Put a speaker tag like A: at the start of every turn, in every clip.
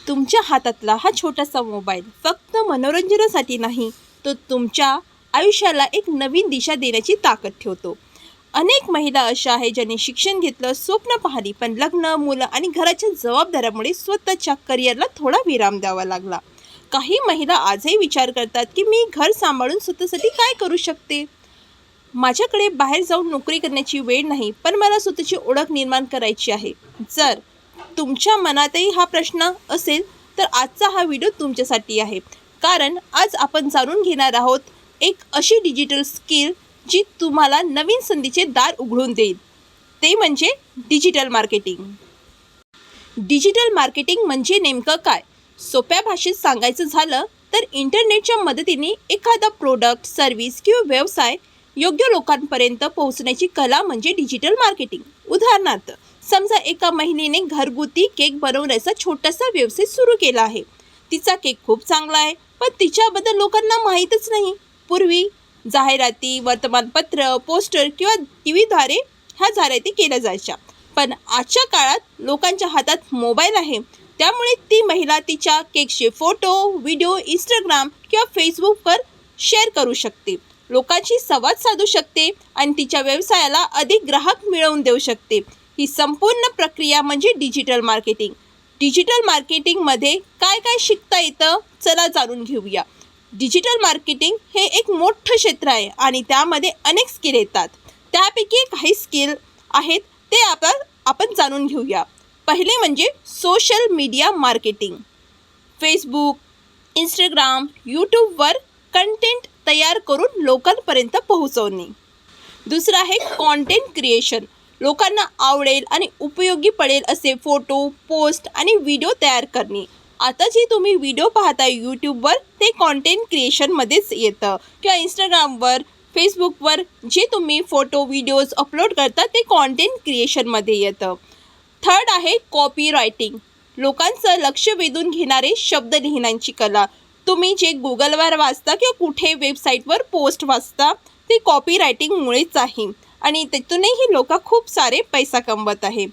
A: तुमच्या हातातला हा छोटासा मोबाईल फक्त मनोरंजनासाठी नाही, तो तुमच्या आयुष्याला एक नवीन दिशा देण्याची ताकद ठेवतो. अनेक महिला अशा आहेत ज्यांनी शिक्षण घेतलं, स्वप्न पाहिली, पण लग्न, मुलं आणि घराच्या जबाबदाऱ्यामुळे स्वतःच्या करिअरला थोडा विराम द्यावा लागला. काही महिला आजही विचार करतात की मी घर सांभाळून स्वतःसाठी काय करू शकते. माझ्याकडे बाहेर जाऊन नोकरी करण्याची वेळ नाही, पण मला स्वतःची ओळख निर्माण करायची आहे. जर तुमच्या मनातही हा प्रश्न असेल तर आजचा हा व्हिडिओ तुमच्यासाठी आहे. कारण आज आपण जाणून घेणार आहोत एक अशी डिजिटल स्किल जी तुम्हाला नवीन संधीचे दार उघडून देईल. ते म्हणजे डिजिटल मार्केटिंग. डिजिटल मार्केटिंग म्हणजे नेमकं काय? सोप्या भाषेत सांगायचं झालं तर इंटरनेटच्या मदतीने एखादा प्रोडक्ट, सर्व्हिस किंवा व्यवसाय योग्य लोकांपर्यंत पोहोचण्याची कला म्हणजे डिजिटल मार्केटिंग. उदाहरणार्थ, समजा एका महिलेने घरगुती केक बनवण्याचा छोटासा व्यवसाय सुरू केला आहे. तिचा केक खूप चांगला आहे, पण तिच्याबद्दल लोकांना माहीतच नाही. पूर्वी जाहिराती, वर्तमानपत्र, पोस्टर किंवा टीव्हीद्वारे ह्या जाहिराती केल्या जायच्या. पण आजच्या काळात लोकांच्या हातात मोबाईल आहे, त्यामुळे ती महिला तिच्या केकचे फोटो, व्हिडिओ इंस्टाग्राम किंवा फेसबुकवर शेअर करू शकते, लोकांशी संवाद साधू शकते आणि तिच्या व्यवसायाला अधिक ग्राहक मिळवून देऊ शकते. ही संपूर्ण प्रक्रिया म्हणजे डिजिटल मार्केटिंग. डिजिटल मार्केटिंगमध्ये काय काय शिकता येतं, चला जाणून घेऊया. डिजिटल मार्केटिंग हे एक मोठं क्षेत्र आहे आणि त्यामध्ये अनेक स्किल येतात. त्यापैकी काही स्किल आहेत ते आपण जाणून घेऊया. पहिले म्हणजे social media marketing. Facebook, Instagram, यूट्यूबवर कंटेंट तयार करून लोकांपर्यंत पोहोचवणे. दुसरं आहे कॉन्टेंट क्रिएशन. लोकांना आवडेल आणि उपयोगी पडेल असे फोटो, पोस्ट आणि व्हिडिओ तयार करणे. आता जे तुम्ही व्हिडिओ पाहता यूट्यूबवर ते कॉन्टेंट क्रिएशनमध्येच येतं, किंवा इंस्टाग्रामवर, फेसबुकवर जे तुम्ही फोटो, व्हिडिओज अपलोड करता ते कॉन्टेंट क्रिएशनमध्ये येतं. थर्ड आहे कॉपी रायटिंग. लोकांचं लक्ष वेधून घेणारे शब्द लिहिण्याची कला. तुम्ही जे गुगलवर वाचता किंवा कुठे वेबसाईटवर पोस्ट वाचता ते कॉपी रायटिंगमुळेच आहे आणि त्यातूनही लोक खूप सारे पैसा कमवत आहे.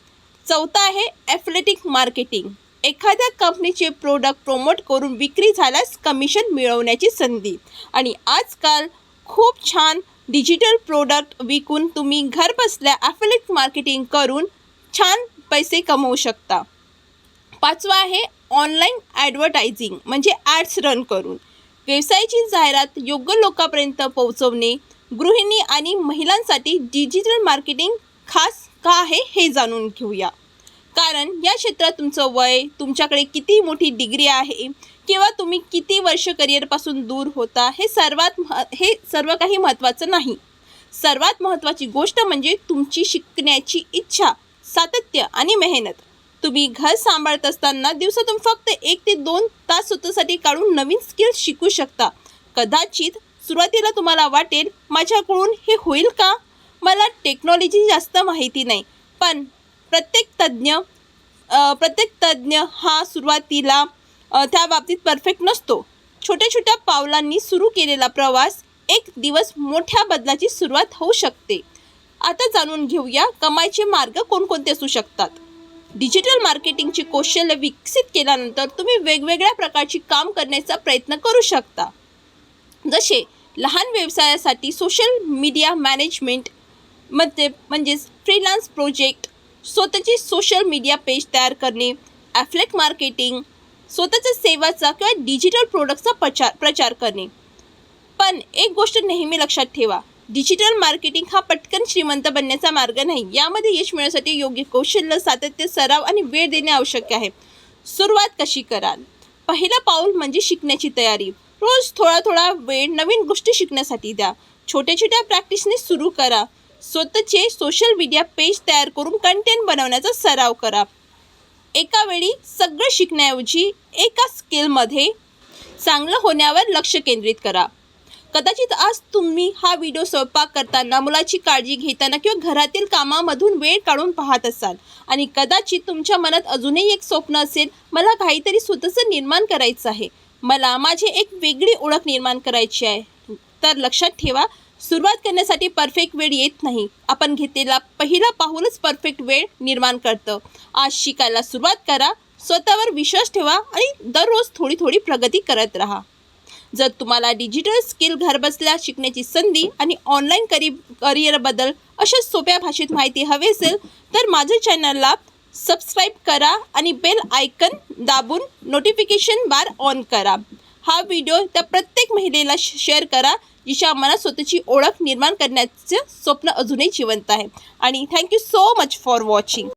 A: चौथं आहे ॲफिलिएट मार्केटिंग. एखाद्या कंपनीचे प्रोडक्ट प्रमोट करून विक्री झाल्यास कमिशन मिळवण्याची संधी. आणि आजकाल खूप छान डिजिटल प्रोडक्ट विकून तुम्ही घर बसल्या ॲफिलिएट मार्केटिंग करून छान पैसे कमवू शकता. पाचवा आहे ऑनलाईन ॲडव्हर्टायझिंग म्हणजे ॲड्स रन करून. व्यवसायाची जाहिरात योग्य लोकांपर्यंत पोहोचवणे. गृहिणी आणि महिलांसाठी डिजिटल मार्केटिंग खास का आहे हे जाणून घेऊया. कारण या क्षेत्रात तुमचं वय, तुमच्याकडे किती मोठी डिग्री आहे किंवा तुम्ही किती वर्ष करिअरपासून दूर होता हे सर्व काही महत्त्वाचं नाही. सर्वात महत्त्वाची गोष्ट म्हणजे तुमची शिकण्याची इच्छा, सातत्य आणि मेहनत. तुम्ही घर सांभाळत असताना दिवसातून फक्त 1 ते 2 तास स्वतःसाठी काढून नवीन स्किल्स शिकू शकता. कदाचित सुरुवातीला तुम्हाला वाटेल, माझ्याकडून हे होईल का? मला टेक्नॉलॉजी जास्त माहिती नाही. पण प्रत्येक तज्ञ हा सुरुवातीला त्या बाबतीत परफेक्ट नसतो. छोट्या छोट्या पावलांनी सुरू केलेला प्रवास एक दिवस मोठ्या बदलाची सुरुवात होऊ शकते. आता जाणून घेऊया कमाईचे मार्ग कोणकोणते असू शकतात. डिजिटल मार्केटिंगची कौशल्य विकसित केल्यानंतर तुम्ही वेगवेगळ्या प्रकारची काम करण्याचा प्रयत्न करू शकता. जसे लहान व्यवसायासाठी सोशल मीडिया मॅनेजमेंट म्हणजेच फ्रीलान्स प्रोजेक्ट, स्वतःची सोशल मीडिया पेज तयार करणे, ॲफिलिएट मार्केटिंग, स्वतःच्या सेवाचा किंवा डिजिटल प्रोडक्टचा प्रचार करणे. पण एक गोष्ट नेहमी लक्षात ठेवा, डिजिटल मार्केटिंग हा पटकन श्रीमंत बनण्याचा मार्ग नाही. यामध्ये यश मिळवण्यासाठी योग्य कौशल्य, सातत्य, सराव आणि वेळ देणे आवश्यक आहे. सुरुवात कशी कराल? पहिलं पाऊल म्हणजे शिकण्याची तयारी. रोज थोडा वेळ नवीन गोष्टी शिकण्यासाठी द्या. छोट्या छोट्या प्रॅक्टिसने सुरू करा. स्वतःचे सोशल मीडिया पेज तयार करून कंटेंट बनवण्याचा सराव करा. एका वेळी सगळं शिकण्याऐवजी एका स्किलमध्ये चांगलं होण्यावर लक्ष केंद्रित करा. कदाचित आज तुम्ही हा व्हिडिओ स्वयंपाक करताना, मुलाची काळजी घेताना किंवा घरातील कामामधून वेळ काढून पाहत असाल आणि कदाचित तुमच्या मनात अजूनही एक स्वप्न असेल, मला काहीतरी स्वतःचं निर्माण करायचं आहे, मला माझी एक वेगळी ओळख निर्माण करायची आहे. तर लक्षात ठेवा, सुरुवात करण्यासाठी परफेक्ट वेळ येत नाही. आपण घेतलेला पहिला पाऊलच परफेक्ट वेळ निर्माण करतं. आज शिकायला सुरुवात करा. स्वतःवर विश्वास ठेवा आणि दररोज थोडी थोडी प्रगती करत राहा. जर तुम्हाला डिजिटल स्किल घरबसल्या शिकण्याची संधी आणि ऑनलाईन करिअरबद्दल अशा सोप्या भाषेत माहिती हवी असेल तर माझ्या चॅनलला सबस्क्राईब करा आणि बेल आयकन दाबून नोटिफिकेशन बार ऑन करा. हा व्हिडिओ त्या प्रत्येक महिलेला शेअर करा जिच्या मनात स्वतःची ओळख निर्माण करण्याचं स्वप्न अजूनही जिवंत आहे. आणि thank you so much for watching.